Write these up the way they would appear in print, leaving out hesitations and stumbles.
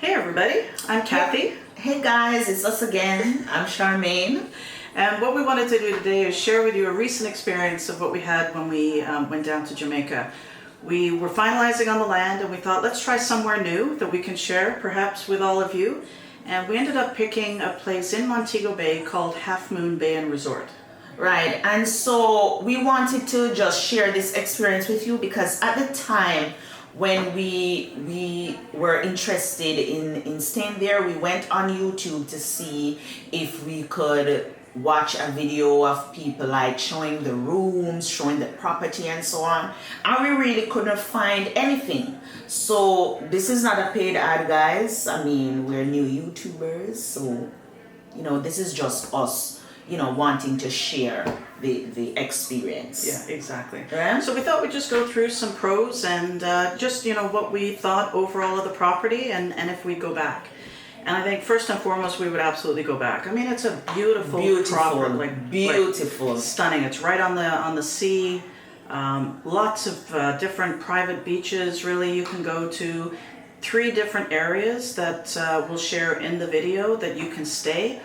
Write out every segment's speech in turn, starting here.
Hey everybody, I'm Kathy. Hey guys, it's us again. I'm Charmaine. And what we wanted to do today is share with you a recent experience of what we had when we went down to Jamaica. We were finalizing on the land and we thought, let's try somewhere new that we can share perhaps with all of you. And we ended up picking a place in Montego Bay called Half Moon Bay and Resort. Right, and so we wanted to just share this experience with you because at the time when we were interested in staying there, we went on YouTube to see if we could watch a video of people like showing the rooms, showing the property and so on, and we really couldn't find anything. So this is not a paid ad, guys. I mean, we're new YouTubers, so this is just us wanting to share the experience. Yeah, exactly. Right? So we thought we'd just go through some pros and just what we thought overall of the property and if we'd go back. And I think first and foremost we would absolutely go back. I mean, it's a beautiful property, beautiful, stunning. It's right on the sea. Lots of different private beaches. Really, you can go to 3 different areas that we'll share in the video that you can stay.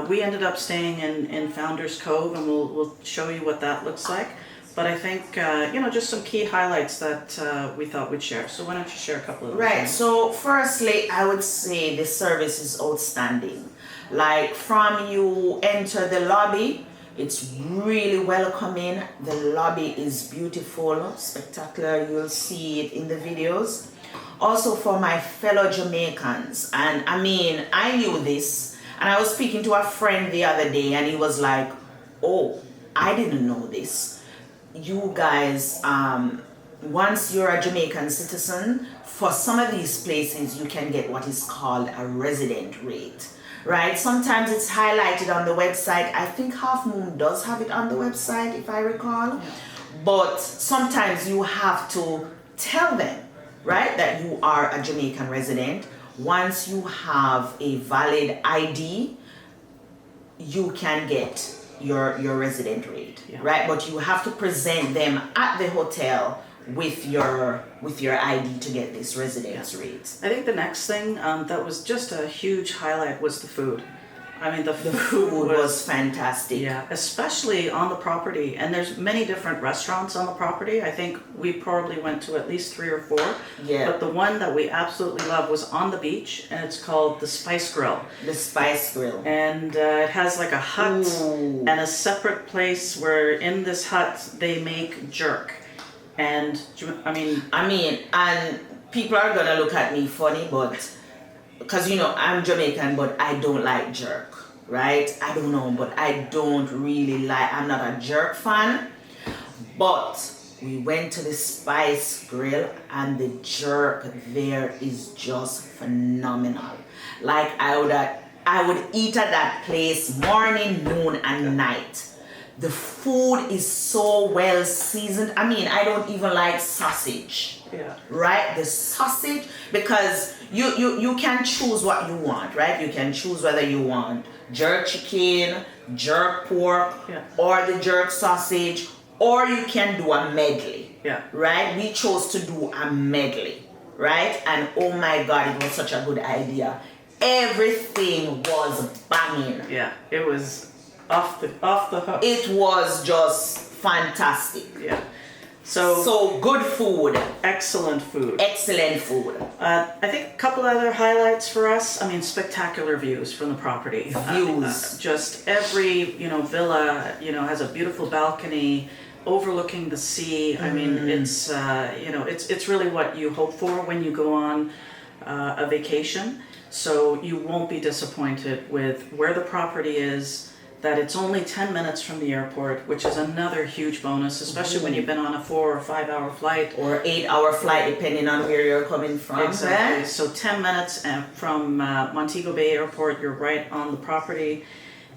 We ended up staying in Founders Cove, and we'll show you what that looks like. But I think, just some key highlights that we thought we'd share. So why don't you share a couple of those? Right, so firstly, I would say the service is outstanding. Like from you enter the lobby, it's really welcoming. The lobby is beautiful, spectacular. You'll see it in the videos. Also for my fellow Jamaicans, and I mean, I knew this, and I was speaking to a friend the other day, and he was like, oh, I didn't know this. You guys, once you're a Jamaican citizen, for some of these places, you can get what is called a resident rate, right? Sometimes it's highlighted on the website. I think Half Moon does have it on the website, if I recall. Yeah. But sometimes you have to tell them, right, that you are a Jamaican resident. Once you have a valid ID, you can get your resident rate, yeah. Right? But you have to present them at the hotel with your ID to get this residence rate. I think the next thing that was just a huge highlight was the food. I mean, the food was fantastic. Yeah, especially on the property. And there's many different restaurants on the property. I think we probably went to at least 3 or 4. Yeah. But the one that we absolutely loved was on the beach, and it's called the Spice Grill. The Spice Grill. And it has like a hut. Ooh. And a separate place where in this hut they make jerk. And I mean, and people are gonna look at me funny, but because I'm Jamaican, but I don't like jerk, right? I don't know, but I don't really like. I'm not a jerk fan. But we went to the Spice Grill, and the jerk there is just phenomenal. Like I would eat at that place morning, noon, and night. The food is so well seasoned. I mean, I don't even like sausage. Yeah. Right? The sausage, because you can choose what you want, right? You can choose whether you want jerk chicken, jerk pork, yeah, or the jerk sausage, or you can do a medley. Yeah. Right? We chose to do a medley, right? And oh my God, it was such a good idea. Everything was banging. Yeah, it was off the hook. It was just fantastic. Yeah. So good food. Excellent food. Excellent food. I think a couple other highlights for us. I mean, spectacular views from the property. Views. Just every villa has a beautiful balcony overlooking the sea. I mean, it's it's really what you hope for when you go on a vacation. So you won't be disappointed with where the property is. That it's only 10 minutes from the airport, which is another huge bonus, especially when you've been on a 4 or 5 hour flight. Or 8 hour flight, depending on where you're coming from. Exactly. Right? So 10 minutes from Montego Bay Airport, you're right on the property.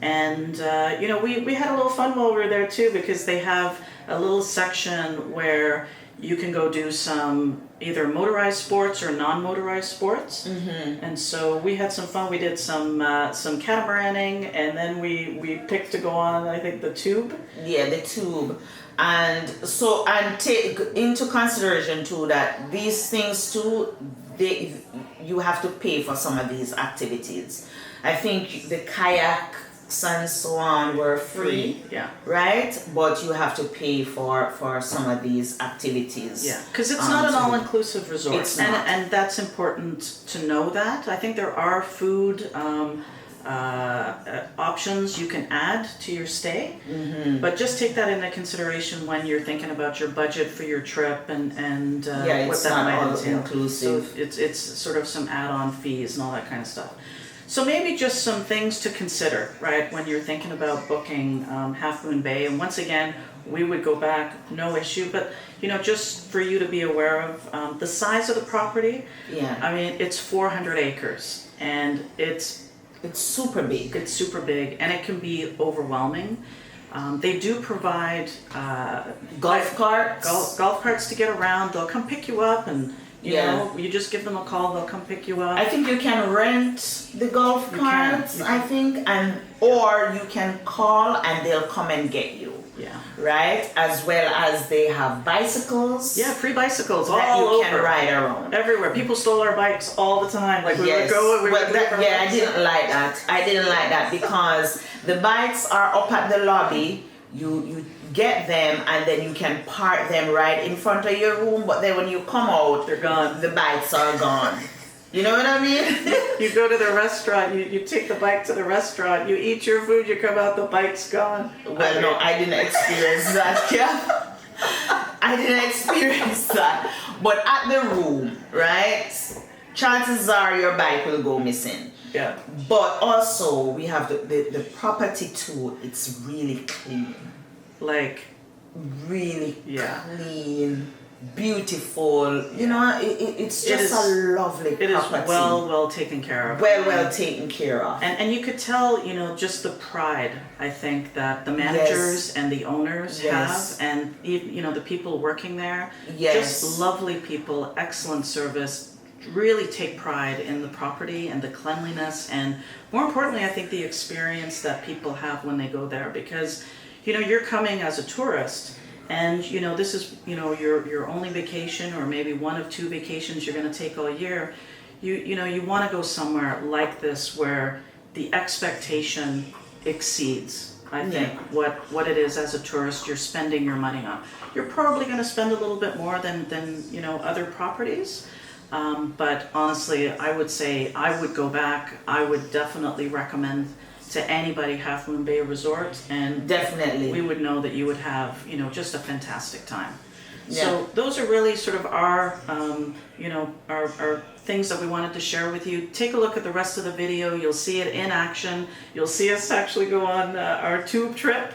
And, we had a little fun while we were there too, because they have a little section where you can go do some either motorized sports or non-motorized sports. Mm-hmm. And so we had some fun. We did some catamaraning, and then we picked to go on, I think, the tube. Yeah, the tube. And so, and take into consideration too that these things too, you have to pay for some of these activities. I think the kayaks and so on were free, Yeah. right? But you have to pay for some of these activities. Yeah, because it's not an all-inclusive resort. It's not. And that's important to know that. I think there are food options you can add to your stay, but just take that into consideration when you're thinking about your budget for your trip and what it's that not might all entail. inclusive. So it's sort of some add-on fees and all that kind of stuff. So maybe just some things to consider, right, when you're thinking about booking Half Moon Bay. And once again, we would go back, no issue. But, just for you to be aware of the size of the property. Yeah. I mean, it's 400 acres and it's super big. It's super big and it can be overwhelming. They do provide golf carts. Golf carts to get around. They'll come pick you up and you just give them a call, they'll come pick you up. I think you can rent the golf carts, I think, or you can call and they'll come and get you. Yeah. Right? As well as they have bicycles. Yeah, free bicycles that all you can ride around. Everywhere. People stole our bikes all the time. Like we would go. I didn't like that. I didn't like that because the bikes are up at the lobby. You get them and then you can park them right in front of your room, but then when you come out, they're gone. The bikes are gone. You know what I mean? You go to the restaurant, you take the bike to the restaurant, you eat your food, you come out, the bike's gone. Well, no, I didn't experience that, yeah. I didn't experience that. But at the room, right, chances are your bike will go missing. Yeah. But also, we have the property too, it's really clean. Like, really clean, beautiful. It's just a lovely property. It is well taken care of. Well taken care of. And you could tell, just the pride, I think, that the managers and the owners have, and the people working there. Yes. Just lovely people, excellent service. Really take pride in the property and the cleanliness, and more importantly, I think the experience that people have when they go there, because you're coming as a tourist and this is your only vacation or maybe one of two vacations you're going to take all year. You want to go somewhere like this where the expectation exceeds, I think, what it is as a tourist you're spending your money on. You're probably going to spend a little bit more than other properties. But honestly, I would say I would go back. I would definitely recommend to anybody Half Moon Bay Resort, and definitely we would know that you would have just a fantastic time. Yeah. So those are really sort of our our things that we wanted to share with you. Take a look at the rest of the video. You'll see it in action. You'll see us actually go on our tube trip,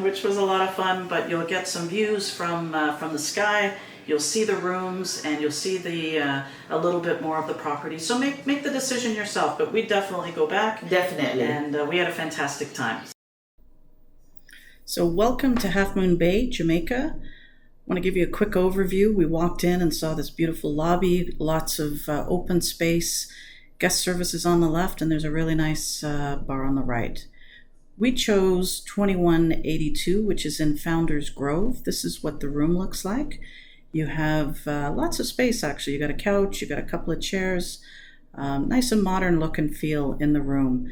which was a lot of fun. But you'll get some views from the sky. You'll see the rooms and you'll see a little bit more of the property. So make the decision yourself, but we definitely go back. Definitely. And we had a fantastic time. So welcome to Half Moon Bay, Jamaica. I want to give you a quick overview. We walked in and saw this beautiful lobby, lots of open space, guest services on the left, and there's a really nice bar on the right. We chose 2182, which is in Founders Cove. This is what the room looks like. You have lots of space, actually. You got a couch, you got a couple of chairs, nice and modern look and feel in the room.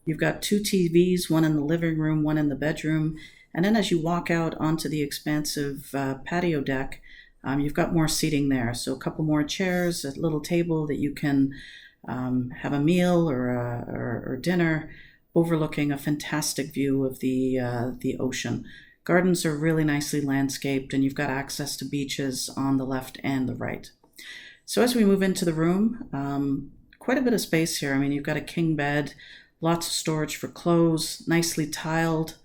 You've got two TVs, one in the living room, one in the bedroom. And then as you walk out onto the expansive patio deck, you've got more seating there. So a couple more chairs, a little table that you can have a meal or dinner, overlooking a fantastic view of the ocean. Gardens are really nicely landscaped, and you've got access to beaches on the left and the right. So as we move into the room, quite a bit of space here. I mean, you've got a king bed, lots of storage for clothes, nicely tiled.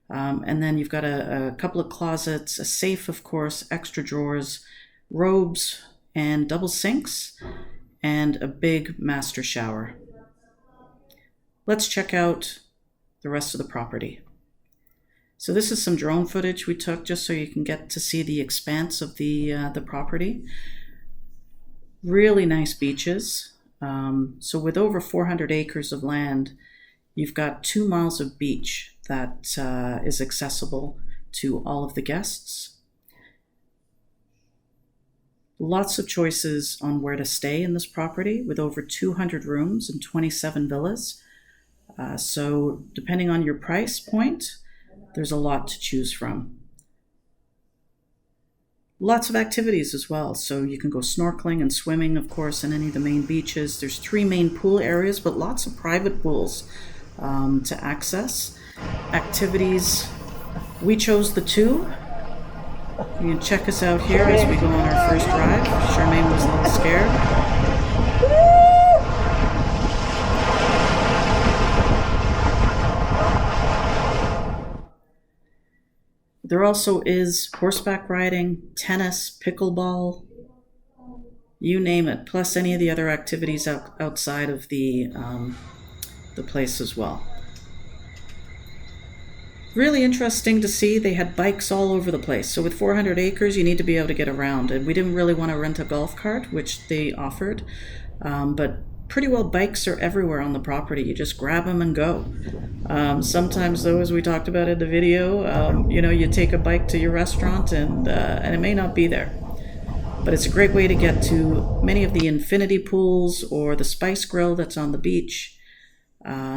And then you've got a couple of closets, a safe, of course, extra drawers, robes, and double sinks, and a big master shower. Let's check out the rest of the property. So this is some drone footage we took just so you can get to see the expanse of the property. Really nice beaches. So with over 400 acres of land, you've got 2 miles of beach that is accessible to all of the guests. Lots of choices on where to stay in this property with over 200 rooms and 27 villas. So depending on your price point, there's a lot to choose from. Lots of activities as well. So you can go snorkeling and swimming, of course, in any of the main beaches. There's 3 main pool areas, but lots of private pools to access. Activities, we chose the 2. You can check us out here as we go on our first drive. Charmaine was a little scared. There also is horseback riding, tennis, pickleball, you name it, plus any of the other activities outside of the place as well. Really interesting to see. They had bikes all over the place. So with 400 acres, you need to be able to get around. And we didn't really want to rent a golf cart, which they offered. But pretty well bikes are everywhere on the property. You just grab them and go. Sometimes, though, as we talked about in the video, you take a bike to your restaurant and it may not be there. But it's a great way to get to many of the infinity pools or the Spice Grill that's on the beach.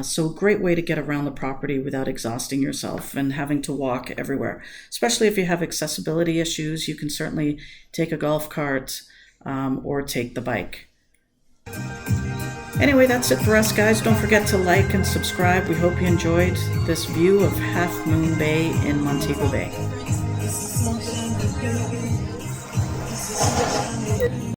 So a great way to get around the property without exhausting yourself and having to walk everywhere. Especially if you have accessibility issues, you can certainly take a golf cart or take the bike. Anyway, that's it for us, guys. Don't forget to like and subscribe. We hope you enjoyed this view of Half Moon Bay in Montego Bay.